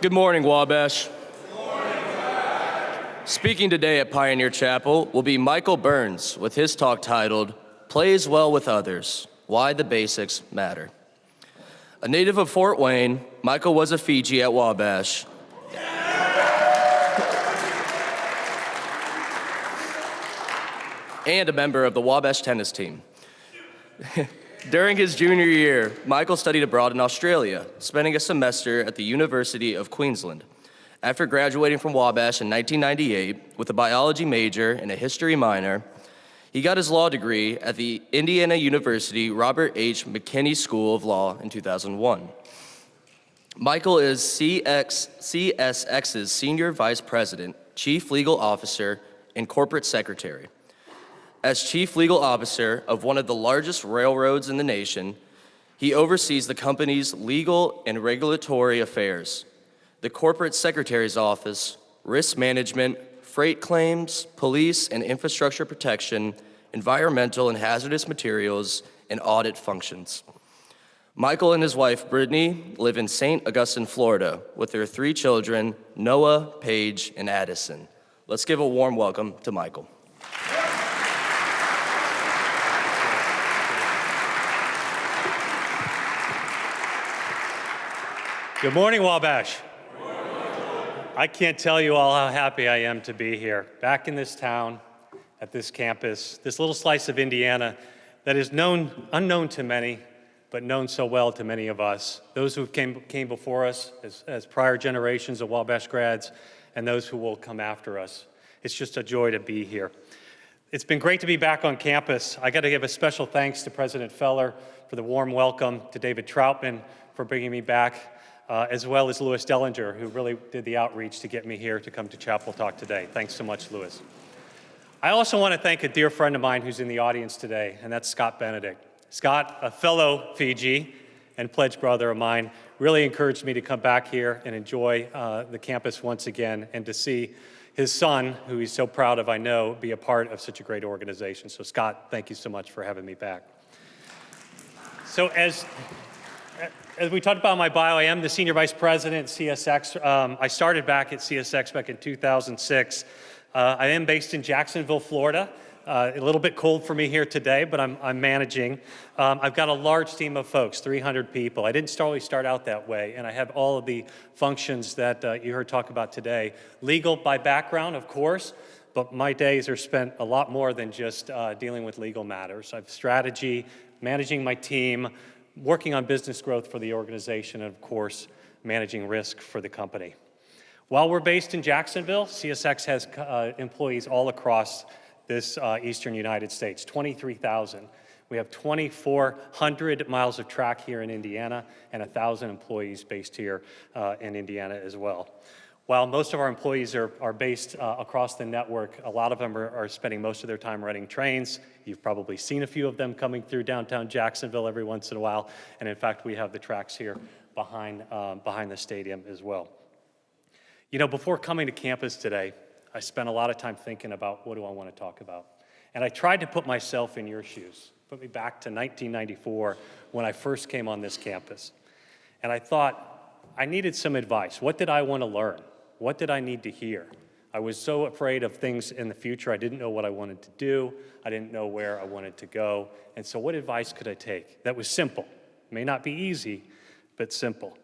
Good morning, Wabash. Speaking today at Pioneer Chapel will be Michael Burns with his talk titled, Plays Well with Others, Why the Basics Matter. A native of Fort Wayne, Michael was a Fiji at Wabash. And a member of the Wabash tennis team. During his junior year, Michael studied abroad in Australia, spending a semester at the University of Queensland. After graduating from Wabash in 1998 with a biology major and a history minor, he got his law degree at the Indiana University Robert H. McKinney School of Law in 2001. Michael is CSX's Senior Vice President, Chief Legal Officer, and Corporate Secretary. As Chief Legal Officer of one of the largest railroads in the nation, he oversees the company's legal and regulatory affairs, the Corporate Secretary's Office, risk management, freight claims, police and infrastructure protection, environmental and hazardous materials, and audit functions. Michael and his wife, Brittany, live in St. Augustine, Florida, with their 3 children, Noah, Paige, and Addison. Let's give a warm welcome to Michael. Good morning, Wabash. I can't tell you all how happy I am to be here, back in this town, at this campus, this little slice of Indiana that is unknown to many, but known so well to many of us, those who came before us as prior generations of Wabash grads, and those who will come after us. It's just a joy to be here. It's been great to be back on campus. I got to give a special thanks to President Feller for the warm welcome, to David Troutman for bringing me back, as well as Louis Dellinger, who really did the outreach to get me here to come to Chapel Talk today. Thanks so much, Louis. I also want to thank a dear friend of mine who's in the audience today, and that's Scott Benedict. Scott, a fellow Fiji and pledge brother of mine, really encouraged me to come back here and enjoy the campus once again, and to see his son, who he's so proud of, I know, be a part of such a great organization. So Scott, thank you so much for having me back. So as we talked about in my bio, I am the Senior Vice President at CSX. I started back at CSX back in 2006. I am based in Jacksonville, Florida. A little bit cold for me here today, but I'm managing. I've got a large team of folks, 300 people. I didn't always start out that way, and I have all of the functions that you heard talk about today. Legal by background, of course, but my days are spent a lot more than just dealing with legal matters. I have strategy, managing my team, working on business growth for the organization, and of course, managing risk for the company. While we're based in Jacksonville, CSX has employees all across this eastern United States, 23,000. We have 2,400 miles of track here in Indiana and 1,000 employees based here in Indiana as well. While most of our employees are based across the network, a lot of them are spending most of their time running trains. You've probably seen a few of them coming through downtown Jacksonville every once in a while. And in fact, we have the tracks here behind the stadium as well. You know, before coming to campus today, I spent a lot of time thinking about what do I want to talk about. And I tried to put myself in your shoes, put me back to 1994 when I first came on this campus. And I thought I needed some advice. What did I want to learn? What did I need to hear? I was so afraid of things in the future. I didn't know what I wanted to do. I didn't know where I wanted to go. And so what advice could I take that was simple? It may not be easy, but simple.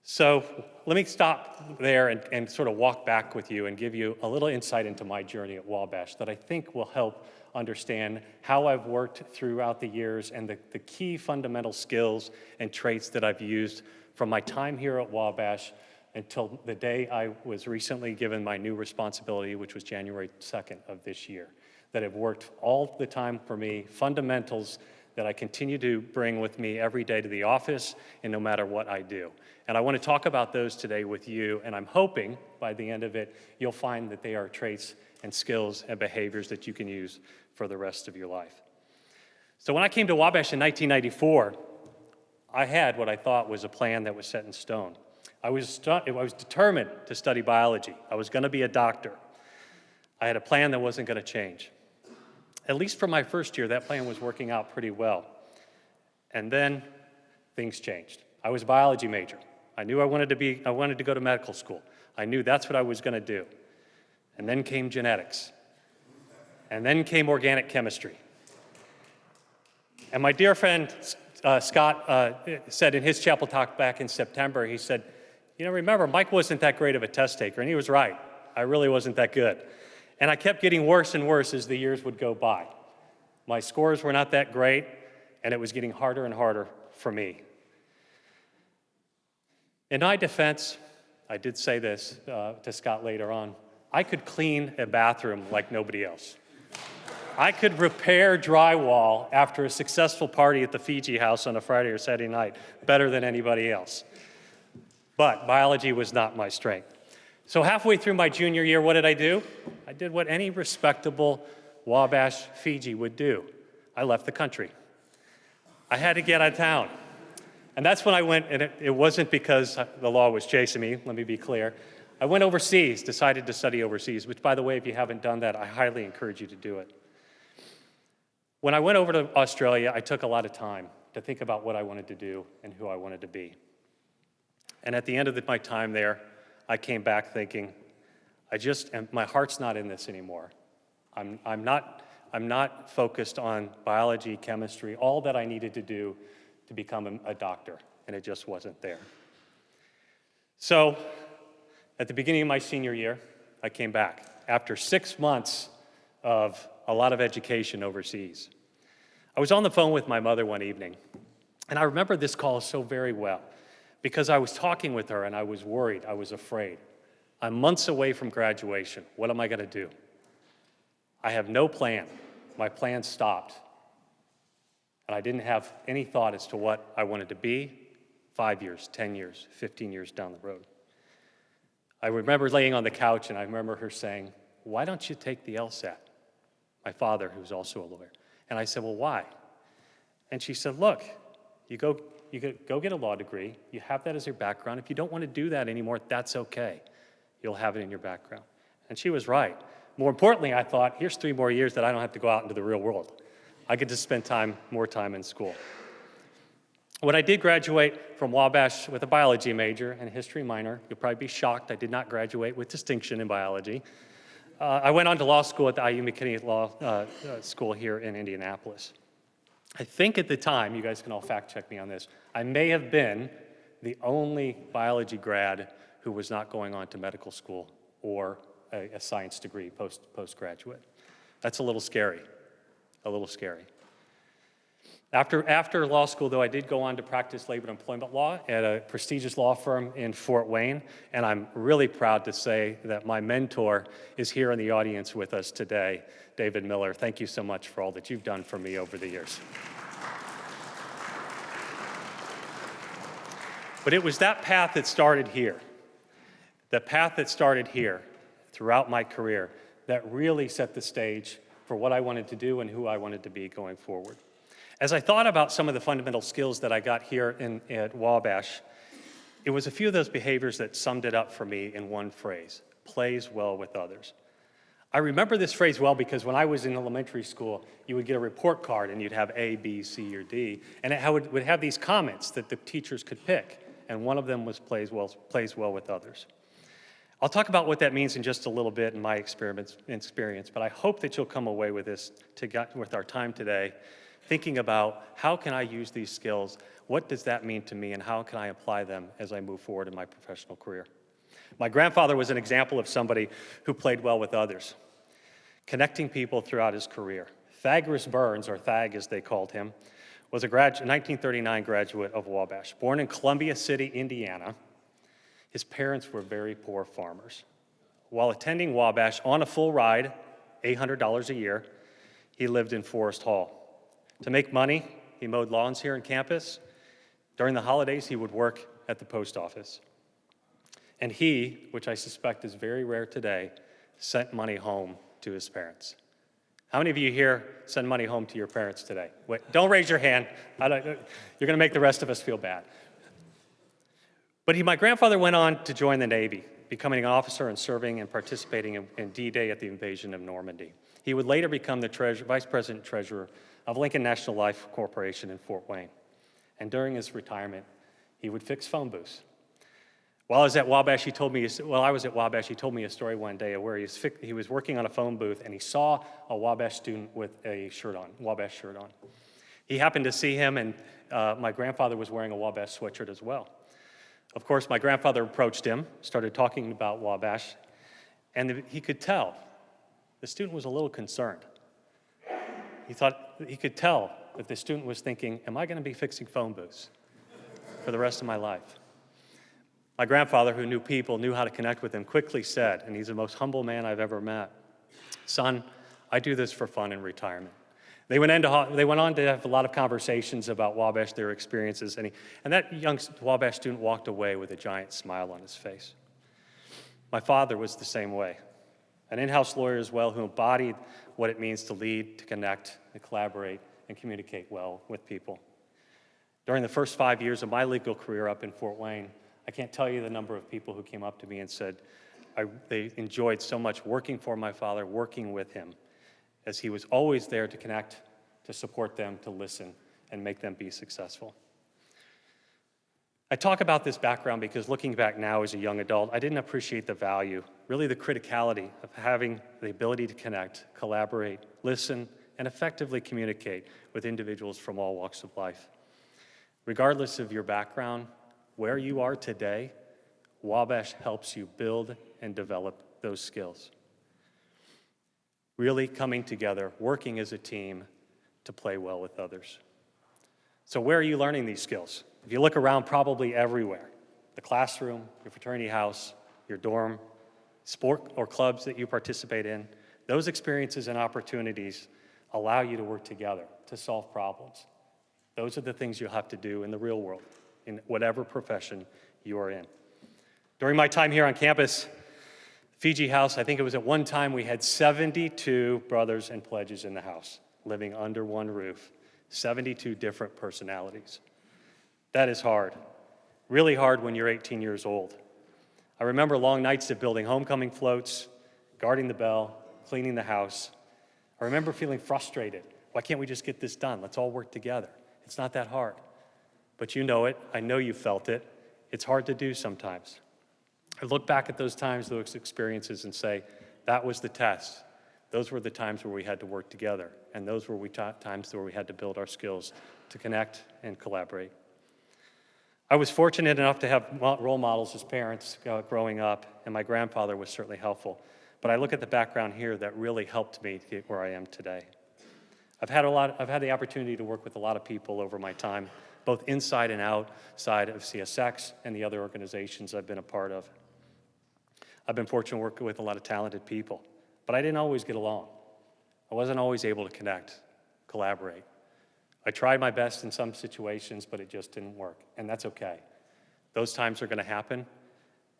So let me stop there and sort of walk back with you and give you a little insight into my journey at Wabash that I think will help understand how I've worked throughout the years and the key fundamental skills and traits that I've used from my time here at Wabash until the day I was recently given my new responsibility, which was January 2nd of this year, that have worked all the time for me, fundamentals that I continue to bring with me every day to the office and no matter what I do. And I want to talk about those today with you, and I'm hoping by the end of it, you'll find that they are traits and skills and behaviors that you can use for the rest of your life. So when I came to Wabash in 1994, I had what I thought was a plan that was set in stone. I was determined to study biology. I was going to be a doctor. I had a plan that wasn't going to change. At least for my first year, that plan was working out pretty well. And then things changed. I was a biology major. I knew I wanted to go to medical school. I knew that's what I was going to do. And then came genetics. And then came organic chemistry. And my dear friend Scott said in his chapel talk back in September, he said, remember, Mike wasn't that great of a test taker, and he was right. I really wasn't that good. And I kept getting worse and worse as the years would go by. My scores were not that great, and it was getting harder and harder for me. In my defense, I did say this to Scott later on, I could clean a bathroom like nobody else. I could repair drywall after a successful party at the Fiji house on a Friday or Saturday night better than anybody else. But biology was not my strength. So halfway through my junior year, what did I do? I did what any respectable Wabash Fiji would do. I left the country. I had to get out of town. And that's when I went, and it wasn't because the law was chasing me, let me be clear. I went overseas, decided to study overseas, which, by the way, if you haven't done that, I highly encourage you to do it. When I went over to Australia, I took a lot of time to think about what I wanted to do and who I wanted to be. And at the end of my time there, I came back thinking, my heart's not in this anymore. I'm not focused on biology, chemistry, all that I needed to do to become a doctor, and it just wasn't there. So, at the beginning of my senior year, I came back after 6 months of a lot of education overseas. I was on the phone with my mother one evening, and I remember this call so very well because I was talking with her and I was worried, I was afraid. I'm months away from graduation. What am I going to do? I have no plan. My plan stopped. And I didn't have any thought as to what I wanted to be 5 years, 10 years, 15 years down the road. I remember laying on the couch and I remember her saying, why don't you take the LSAT? My father, who's also a lawyer. And I said, well, why? And she said, look, you go get a law degree. You have that as your background. If you don't want to do that anymore, that's okay. You'll have it in your background. And she was right. More importantly, I thought, here's 3 more years that I don't have to go out into the real world. I could just spend more time in school. When I did graduate from Wabash with a biology major and a history minor, you'll probably be shocked I did not graduate with distinction in biology. I went on to law school at the IU McKinney Law School here in Indianapolis. I think at the time, you guys can all fact check me on this, I may have been the only biology grad who was not going on to medical school or a science degree postgraduate. That's a little scary. A little scary. After law school, though, I did go on to practice labor and employment law at a prestigious law firm in Fort Wayne, and I'm really proud to say that my mentor is here in the audience with us today, David Miller. Thank you so much for all that you've done for me over the years. But it was that path that started here, throughout my career, that really set the stage for what I wanted to do and who I wanted to be going forward. As I thought about some of the fundamental skills that I got here at Wabash, it was a few of those behaviors that summed it up for me in one phrase: plays well with others. I remember this phrase well because when I was in elementary school, you would get a report card and you'd have A, B, C, or D, and it would have these comments that the teachers could pick, and one of them was plays well with others. I'll talk about what that means in just a little bit in my experience, but I hope that you'll come away with this with our time today, thinking about how can I use these skills, what does that mean to me, and how can I apply them as I move forward in my professional career. My grandfather was an example of somebody who played well with others, connecting people throughout his career. Thagris Burns, or Thag as they called him, was a 1939 graduate of Wabash. Born in Columbia City, Indiana, his parents were very poor farmers. While attending Wabash on a full ride, $800 a year, he lived in Forest Hall. To make money, he mowed lawns here on campus. During the holidays, he would work at the post office. And he, which I suspect is very rare today, sent money home to his parents. How many of you here send money home to your parents today? Wait, don't raise your hand. You're going to make the rest of us feel bad. But my grandfather went on to join the Navy, becoming an officer and serving and participating in D-Day at the invasion of Normandy. He would later become the Vice President Treasurer of Lincoln National Life Corporation in Fort Wayne. And during his retirement, he would fix phone booths. While I was at Wabash, he told me a story one day where he was working on a phone booth and he saw a Wabash student with a Wabash shirt on. He happened to see him, and my grandfather was wearing a Wabash sweatshirt as well. Of course, my grandfather approached him, started talking about Wabash, and he could tell the student was a little concerned. He could tell that the student was thinking, am I going to be fixing phone booths for the rest of my life? My grandfather, who knew people, knew how to connect with them, quickly said, and he's the most humble man I've ever met, son, I do this for fun in retirement. They went on to have a lot of conversations about Wabash, their experiences, and that young Wabash student walked away with a giant smile on his face. My father was the same way, an in-house lawyer as well, who embodied what it means to lead, to connect, to collaborate, and communicate well with people. During the first 5 years of my legal career up in Fort Wayne, I can't tell you the number of people who came up to me and said they enjoyed so much working for my father, working with him, as he was always there to connect, to support them, to listen, and make them be successful. I talk about this background because looking back now as a young adult, I didn't appreciate the value, really the criticality of having the ability to connect, collaborate, listen, and effectively communicate with individuals from all walks of life. Regardless of your background, where you are today, Wabash helps you build and develop those skills. Really coming together, working as a team to play well with others. So where are you learning these skills? If you look around, probably everywhere. The classroom, your fraternity house, your dorm, sport or clubs that you participate in, those experiences and opportunities allow you to work together to solve problems. Those are the things you'll have to do in the real world, in whatever profession you are in. During my time here on campus, Fiji House, I think it was at one time we had 72 brothers and pledges in the house, living under one roof, 72 different personalities. That is hard, really hard when you're 18 years old. I remember long nights of building homecoming floats, guarding the bell, cleaning the house. I remember feeling frustrated. Why can't we just get this done? Let's all work together. It's not that hard. But you know it. I know you felt it. It's hard to do sometimes. I look back at those times, those experiences, and say, that was the test. Those were the times where we had to work together, and those were times where we had to build our skills to connect and collaborate. I was fortunate enough to have role models as parents growing up, and my grandfather was certainly helpful. But I look at the background here that really helped me to get where I am today. I've had the opportunity to work with a lot of people over my time, both inside and outside of CSX and the other organizations I've been a part of. I've been fortunate to work with a lot of talented people, but I didn't always get along. I wasn't always able to connect, collaborate. I tried my best in some situations, but it just didn't work, and that's okay. Those times are going to happen,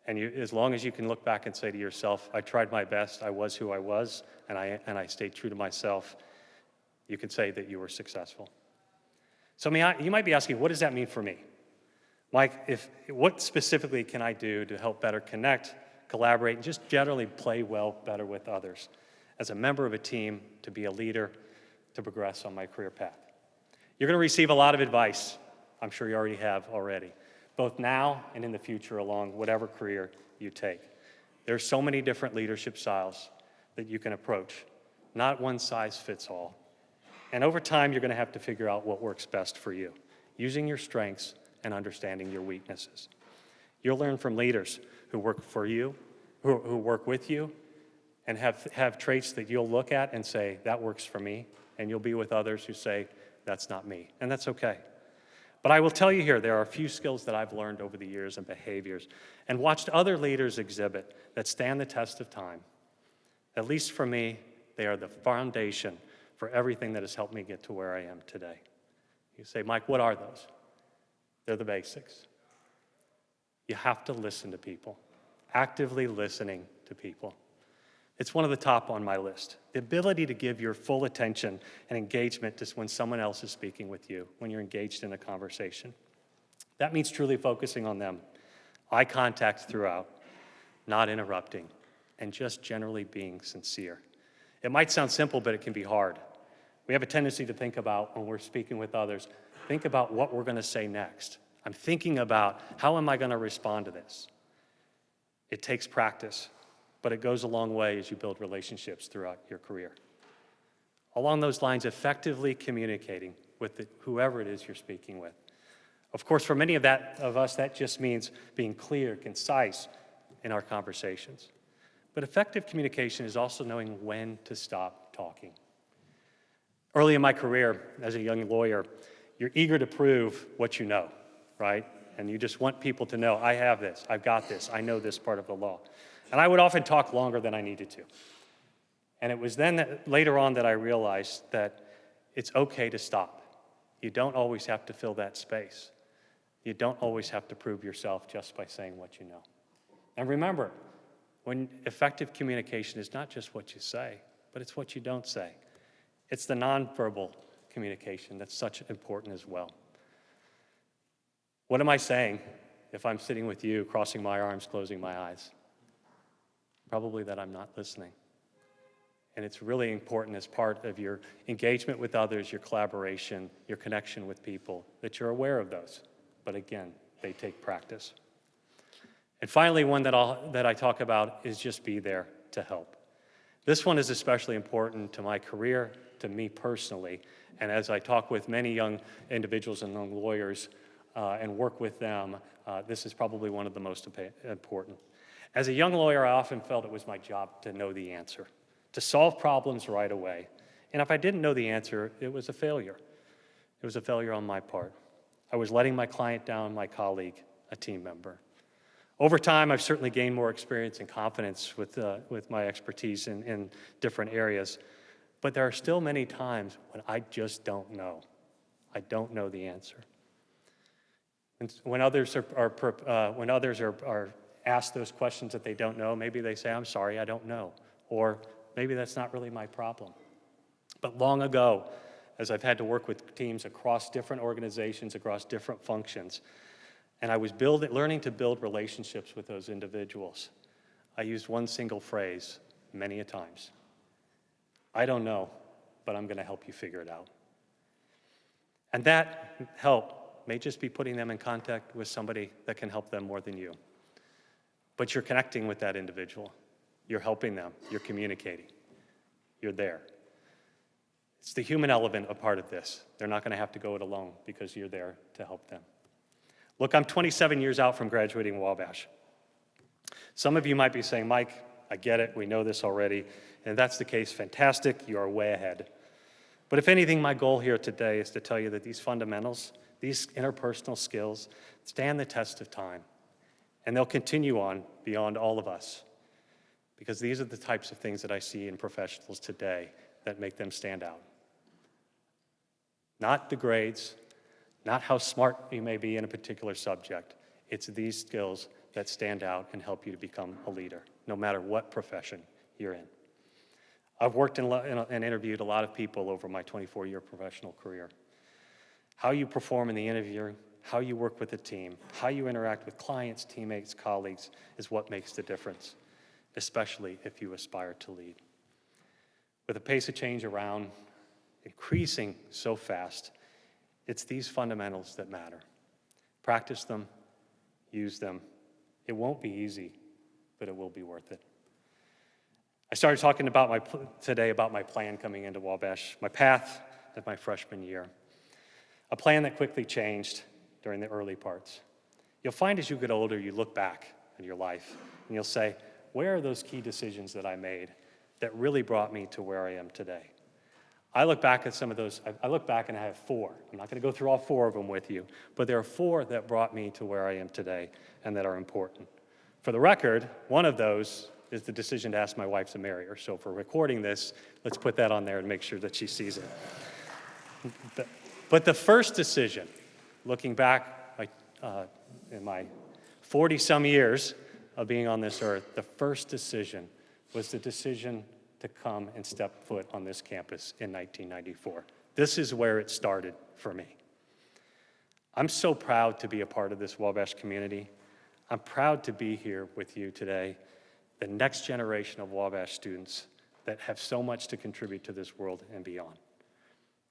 and as long as you can look back and say to yourself, I tried my best, I was who I was, and I stayed true to myself, you can say that you were successful. So you might be asking, what does that mean for me? Mike, what specifically can I do to help better connect, collaborate, and just generally play well better with others as a member of a team, to be a leader, to progress on my career path? You're going to receive a lot of advice, I'm sure you already have already, both now and in the future along whatever career you take. There's so many different leadership styles that you can approach. Not one size fits all. And over time, you're going to have to figure out what works best for you, using your strengths and understanding your weaknesses. You'll learn from leaders who work for you, who work with you, and have traits that you'll look at and say, that works for me, and you'll be with others who say, that's not me, and that's okay. But I will tell you here, there are a few skills that I've learned over the years and behaviors and watched other leaders exhibit that stand the test of time. At least for me, they are the foundation for everything that has helped me get to where I am today. You say, Mike, what are those? They're the basics. You have to listen to people, actively listening to people. It's one of the top on my list. The ability to give your full attention and engagement to when someone else is speaking with you, when you're engaged in a conversation. That means truly focusing on them, eye contact throughout, not interrupting, and just generally being sincere. It might sound simple, but it can be hard. We have a tendency to think about, when we're speaking with others, think about what we're going to say next. I'm thinking about, how am I going to respond to this? It takes practice, but it goes a long way as you build relationships throughout your career. Along those lines, effectively communicating with whoever it is you're speaking with. Of course, for many of us, that just means being clear, concise in our conversations. But effective communication is also knowing when to stop talking. Early in my career as a young lawyer, you're eager to prove what you know, right? And you just want people to know, I have this, I've got this, I know this part of the law. And I would often talk longer than I needed to. And it was then that later on that I realized that it's okay to stop. You don't always have to fill that space. You don't always have to prove yourself just by saying what you know. And remember, when effective communication is not just what you say, but it's what you don't say. It's the nonverbal communication that's such important as well. What am I saying if I'm sitting with you, crossing my arms, closing my eyes? Probably that I'm not listening. And it's really important as part of your engagement with others, your collaboration, your connection with people, that you're aware of those. But again, they take practice. And finally, one that I talk about is just be there to help. This one is especially important to my career, to me personally, and as I talk with many young individuals and young lawyers and work with them, this is probably one of the most important. As a young lawyer, I often felt it was my job to know the answer, to solve problems right away. And if I didn't know the answer, it was a failure. It was a failure on my part. I was letting my client down, my colleague, a team member. Over time, I've certainly gained more experience and confidence with my expertise in different areas. But there are still many times when I just don't know. I don't know the answer. And when others are asked those questions that they don't know, maybe they say, I'm sorry, I don't know. Or maybe that's not really my problem. But long ago, as I've had to work with teams across different organizations, across different functions, and I was learning to build relationships with those individuals, I used one single phrase many a times. I don't know, but I'm going to help you figure it out. And that help may just be putting them in contact with somebody that can help them more than you. But you're connecting with that individual. You're helping them. You're communicating. You're there. It's the human element a part of this. They're not going to have to go it alone because you're there to help them. Look, I'm 27 years out from graduating Wabash. Some of you might be saying, Mike, I get it. We know this already. And if that's the case, fantastic. You are way ahead. But if anything, my goal here today is to tell you that these fundamentals, these interpersonal skills, stand the test of time. And they'll continue on beyond all of us. Because these are the types of things that I see in professionals today that make them stand out. Not the grades, not how smart you may be in a particular subject. It's these skills that stand out and help you to become a leader, no matter what profession you're in. I've worked and interviewed a lot of people over my 24-year professional career. How you perform in the interview, how you work with a team, how you interact with clients, teammates, colleagues is what makes the difference, especially if you aspire to lead. With the pace of change around increasing so fast, it's these fundamentals that matter. Practice them, use them. It won't be easy, but it will be worth it. I started talking today about my plan coming into Wabash, my path of my freshman year. A plan that quickly changed during the early parts. You'll find as you get older, you look back in your life and you'll say, where are those key decisions that I made that really brought me to where I am today? I look back at some of those, I look back and I have 4. I'm not going to go through all 4 of them with you, but there are 4 that brought me to where I am today and that are important. For the record, one of those is the decision to ask my wife to marry her. So for recording this, let's put that on there and make sure that she sees it. But the first decision, looking back in my 40-some years of being on this earth, the first decision was the decision to come and step foot on this campus in 1994. This is where it started for me. I'm so proud to be a part of this Wabash community. I'm proud to be here with you today, the next generation of Wabash students that have so much to contribute to this world and beyond.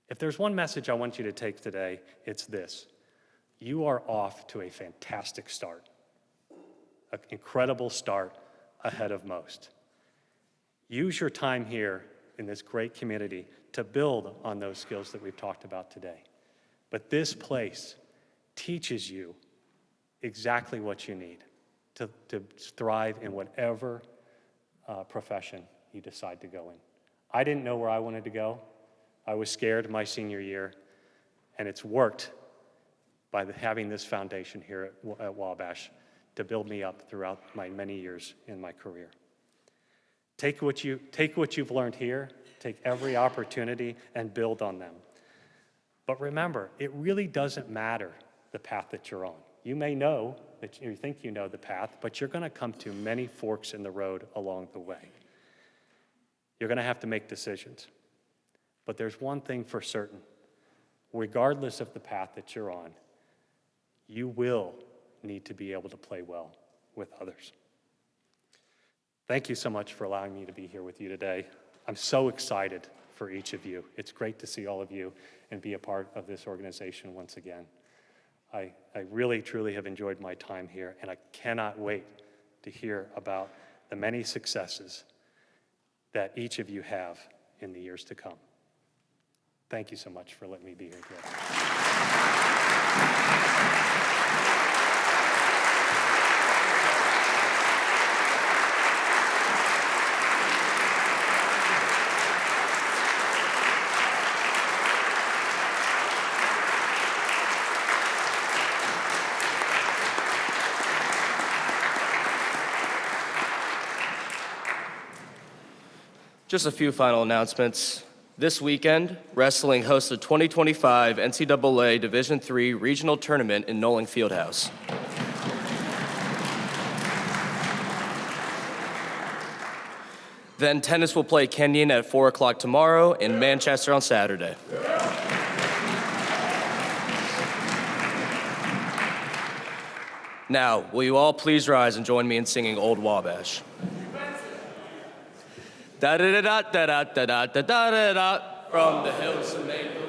If there's one message I want you to take today, it's this. You are off to a fantastic start. an incredible start ahead of most. Use your time here in this great community to build on those skills that we've talked about today. But this place teaches you exactly what you need to thrive in whatever profession you decide to go in. I didn't know where I wanted to go. I was scared my senior year, and it's worked by having this foundation here at Wabash to build me up throughout my many years in my career. Take what you've learned here, take every opportunity and build on them. But remember, it really doesn't matter the path that you're on. You may know that you think you know the path, but you're going to come to many forks in the road along the way. You're going to have to make decisions. But there's one thing for certain. Regardless of the path that you're on, you will need to be able to play well with others. Thank you so much for allowing me to be here with you today. I'm so excited for each of you. It's great to see all of you and be a part of this organization once again. I really, truly have enjoyed my time here, and I cannot wait to hear about the many successes that each of you have in the years to come. Thank you so much for letting me be here today. Just a few final announcements. This weekend, wrestling hosts the 2025 NCAA Division III Regional Tournament in Nolan Fieldhouse. Then tennis will play Kenyon at 4 o'clock tomorrow and Manchester on Saturday. Now, will you all please rise and join me in singing Old Wabash? Da da da da da da da da da da, from the hills of Maine.